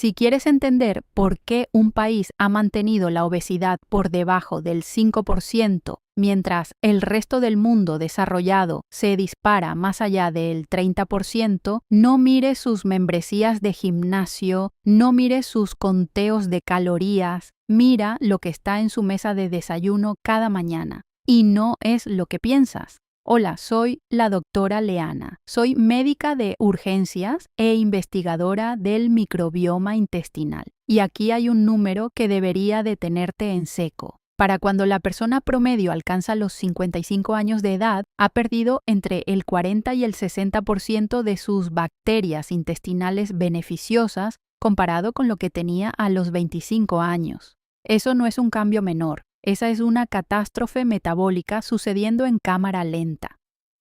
Si quieres entender por qué un país ha mantenido la obesidad por debajo del 5%, mientras el resto del mundo desarrollado se dispara más allá del 30%, no mires sus membresías de gimnasio, no mires sus conteos de calorías, mira lo que está en su mesa de desayuno cada mañana. Y no es lo que piensas. Hola, soy la doctora Leana. Soy médica de urgencias e investigadora del microbioma intestinal. Y aquí hay un número que debería de tenerte en seco. Para cuando la persona promedio alcanza los 55 años de edad, ha perdido entre el 40 y el 60% de sus bacterias intestinales beneficiosas comparado con lo que tenía a los 25 años. Eso no es un cambio menor. Esa es una catástrofe metabólica sucediendo en cámara lenta.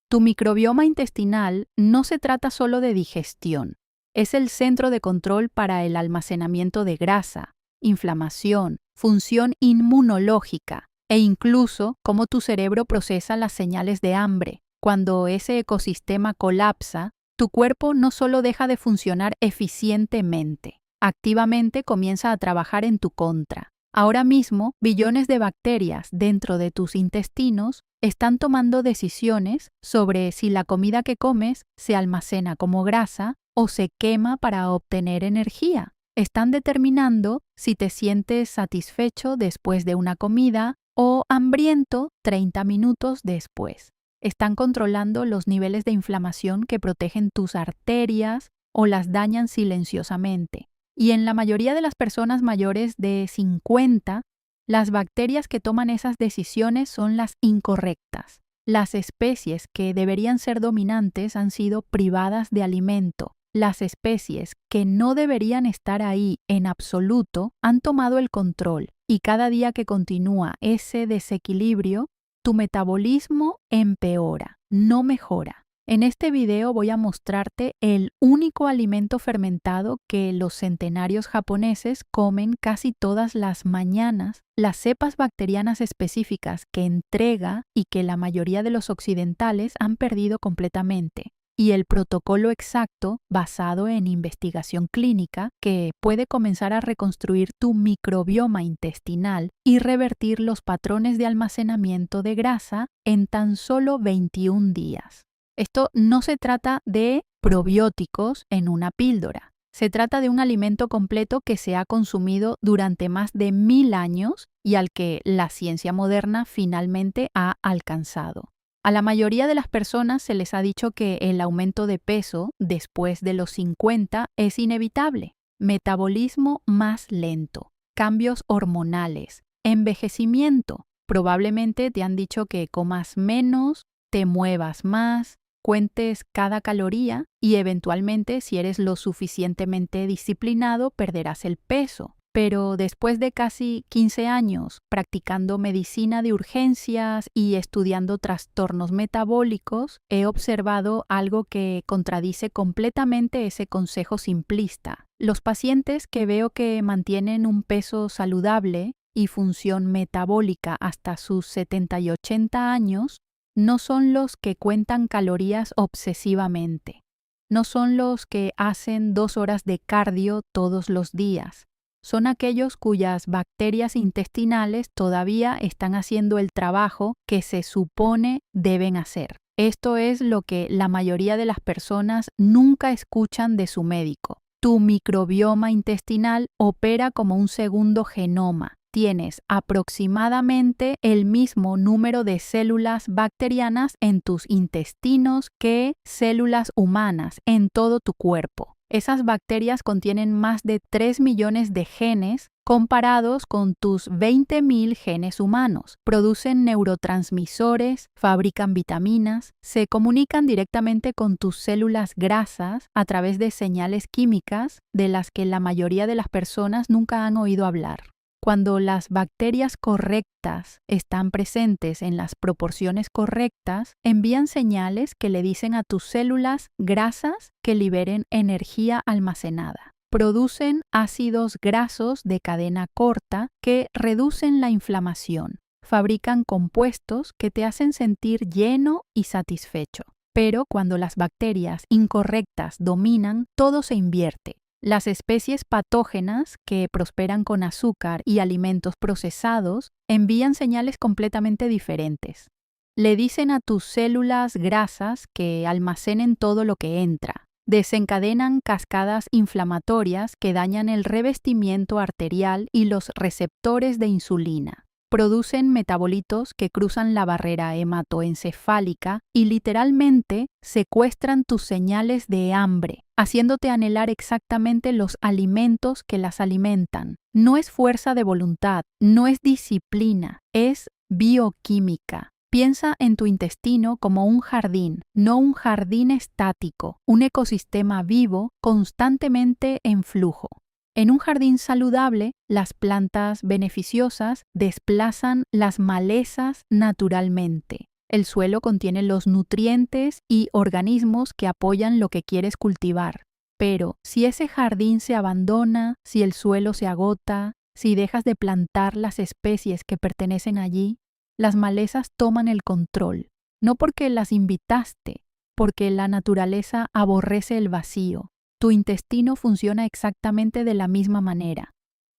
Tu microbioma intestinal no se trata solo de digestión. Es el centro de control para el almacenamiento de grasa, inflamación, función inmunológica e incluso cómo tu cerebro procesa las señales de hambre. Cuando ese ecosistema colapsa, tu cuerpo no solo deja de funcionar eficientemente, activamente comienza a trabajar en tu contra. Ahora mismo, billones de bacterias dentro de tus intestinos están tomando decisiones sobre si la comida que comes se almacena como grasa o se quema para obtener energía. Están determinando si te sientes satisfecho después de una comida o hambriento 30 minutos después. Están controlando los niveles de inflamación que protegen tus arterias o las dañan silenciosamente. Y en la mayoría de las personas mayores de 50, las bacterias que toman esas decisiones son las incorrectas. Las especies que deberían ser dominantes han sido privadas de alimento. Las especies que no deberían estar ahí en absoluto han tomado el control y cada día que continúa ese desequilibrio, tu metabolismo empeora, no mejora. En este video voy a mostrarte el único alimento fermentado que los centenarios japoneses comen casi todas las mañanas, las cepas bacterianas específicas que entrega y que la mayoría de los occidentales han perdido completamente, y el protocolo exacto basado en investigación clínica que puede comenzar a reconstruir tu microbioma intestinal y revertir los patrones de almacenamiento de grasa en tan solo 21 días. Esto no se trata de probióticos en una píldora. Se trata de un alimento completo que se ha consumido durante más de 1000 años y al que la ciencia moderna finalmente ha alcanzado. A la mayoría de las personas se les ha dicho que el aumento de peso después de los 50 es inevitable. Metabolismo más lento, cambios hormonales, envejecimiento. Probablemente te han dicho que comas menos, te muevas más, cuentes cada caloría y eventualmente, si eres lo suficientemente disciplinado, perderás el peso. Pero después de casi 15 años practicando medicina de urgencias y estudiando trastornos metabólicos, he observado algo que contradice completamente ese consejo simplista. Los pacientes que veo que mantienen un peso saludable y función metabólica hasta sus 70 y 80 años no son los que cuentan calorías obsesivamente. No son los que hacen 2 horas de cardio todos los días. Son aquellos cuyas bacterias intestinales todavía están haciendo el trabajo que se supone deben hacer. Esto es lo que la mayoría de las personas nunca escuchan de su médico. Tu microbioma intestinal opera como un segundo genoma. Tienes aproximadamente el mismo número de células bacterianas en tus intestinos que células humanas en todo tu cuerpo. Esas bacterias contienen más de 3 millones de genes comparados con tus 20.000 genes humanos. Producen neurotransmisores, fabrican vitaminas, se comunican directamente con tus células grasas a través de señales químicas de las que la mayoría de las personas nunca han oído hablar. Cuando las bacterias correctas están presentes en las proporciones correctas, envían señales que le dicen a tus células grasas que liberen energía almacenada. Producen ácidos grasos de cadena corta que reducen la inflamación. Fabrican compuestos que te hacen sentir lleno y satisfecho. Pero cuando las bacterias incorrectas dominan, todo se invierte. Las especies patógenas que prosperan con azúcar y alimentos procesados envían señales completamente diferentes. Le dicen a tus células grasas que almacenen todo lo que entra. Desencadenan cascadas inflamatorias que dañan el revestimiento arterial y los receptores de insulina. Producen metabolitos que cruzan la barrera hematoencefálica y literalmente secuestran tus señales de hambre, haciéndote anhelar exactamente los alimentos que las alimentan. No es fuerza de voluntad, no es disciplina, es bioquímica. Piensa en tu intestino como un jardín, no un jardín estático, un ecosistema vivo constantemente en flujo. En un jardín saludable, las plantas beneficiosas desplazan las malezas naturalmente. El suelo contiene los nutrientes y organismos que apoyan lo que quieres cultivar. Pero si ese jardín se abandona, si el suelo se agota, si dejas de plantar las especies que pertenecen allí, las malezas toman el control, no porque las invitaste, porque la naturaleza aborrece el vacío. Tu intestino funciona exactamente de la misma manera.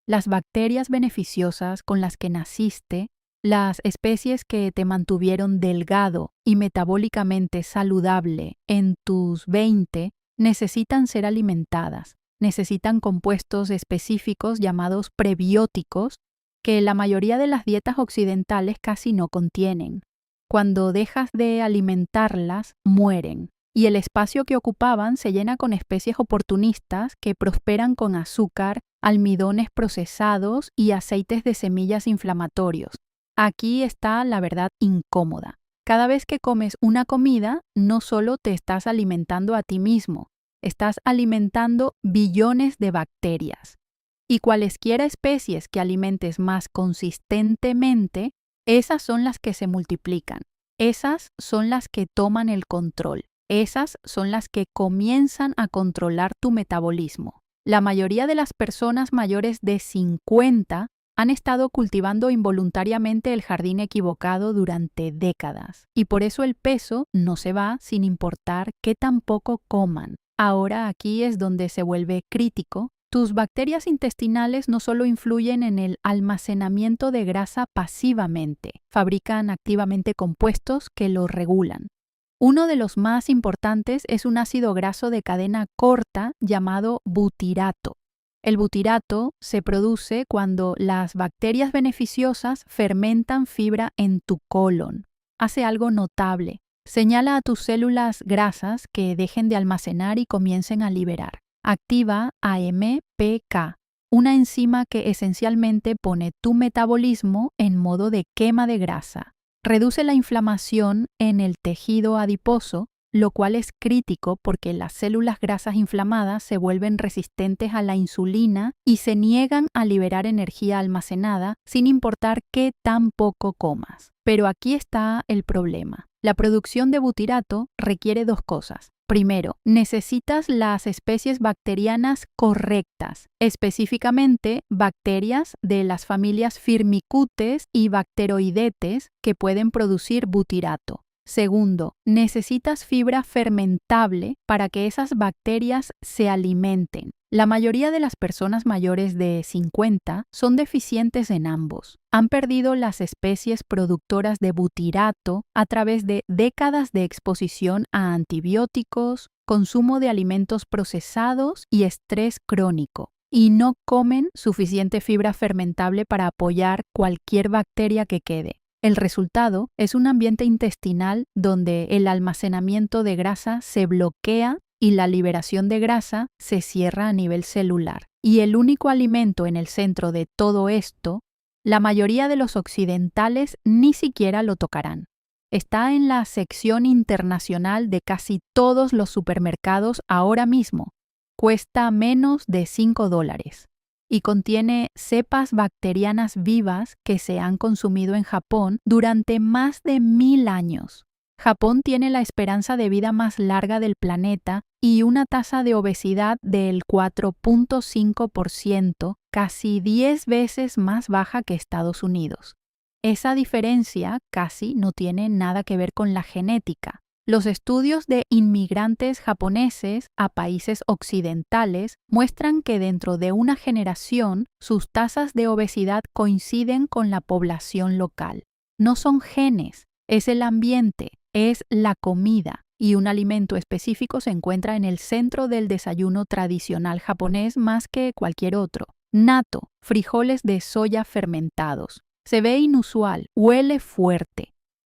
Las bacterias beneficiosas con las que naciste, las especies que te mantuvieron delgado y metabólicamente saludable en tus 20, necesitan ser alimentadas. Necesitan compuestos específicos llamados prebióticos que la mayoría de las dietas occidentales casi no contienen. Cuando dejas de alimentarlas, mueren, y el espacio que ocupaban se llena con especies oportunistas que prosperan con azúcar, almidones procesados y aceites de semillas inflamatorios. Aquí está la verdad incómoda. Cada vez que comes una comida, no solo te estás alimentando a ti mismo, estás alimentando billones de bacterias. Y cualesquiera especies que alimentes más consistentemente, esas son las que se multiplican. Esas son las que toman el control. Esas son las que comienzan a controlar tu metabolismo. La mayoría de las personas mayores de 50 han estado cultivando involuntariamente el jardín equivocado durante décadas. Y por eso el peso no se va sin importar qué tan poco coman. Ahora aquí es donde se vuelve crítico. Tus bacterias intestinales no solo influyen en el almacenamiento de grasa pasivamente, fabrican activamente compuestos que lo regulan. Uno de los más importantes es un ácido graso de cadena corta llamado butirato. El butirato se produce cuando las bacterias beneficiosas fermentan fibra en tu colon. Hace algo notable. Señala a tus células grasas que dejen de almacenar y comiencen a liberar. Activa AMPK, una enzima que esencialmente pone tu metabolismo en modo de quema de grasa. Reduce la inflamación en el tejido adiposo, lo cual es crítico porque las células grasas inflamadas se vuelven resistentes a la insulina y se niegan a liberar energía almacenada sin importar qué tan poco comas. Pero aquí está el problema. La producción de butirato requiere dos cosas. Primero, necesitas las especies bacterianas correctas, específicamente bacterias de las familias Firmicutes y Bacteroidetes que pueden producir butirato. Segundo, necesitas fibra fermentable para que esas bacterias se alimenten. La mayoría de las personas mayores de 50 son deficientes en ambos. Han perdido las especies productoras de butirato a través de décadas de exposición a antibióticos, consumo de alimentos procesados y estrés crónico. Y no comen suficiente fibra fermentable para apoyar cualquier bacteria que quede. El resultado es un ambiente intestinal donde el almacenamiento de grasa se bloquea y la liberación de grasa se cierra a nivel celular. Y el único alimento en el centro de todo esto, la mayoría de los occidentales ni siquiera lo tocarán. Está en la sección internacional de casi todos los supermercados ahora mismo. Cuesta menos de $5. Y contiene cepas bacterianas vivas que se han consumido en Japón durante más de 1000 años. Japón tiene la esperanza de vida más larga del planeta y una tasa de obesidad del 4.5%, casi 10 veces más baja que Estados Unidos. Esa diferencia casi no tiene nada que ver con la genética. Los estudios de inmigrantes japoneses a países occidentales muestran que dentro de una generación sus tasas de obesidad coinciden con la población local. No son genes, es el ambiente, es la comida, y un alimento específico se encuentra en el centro del desayuno tradicional japonés más que cualquier otro. Natto, frijoles de soya fermentados. Se ve inusual, huele fuerte,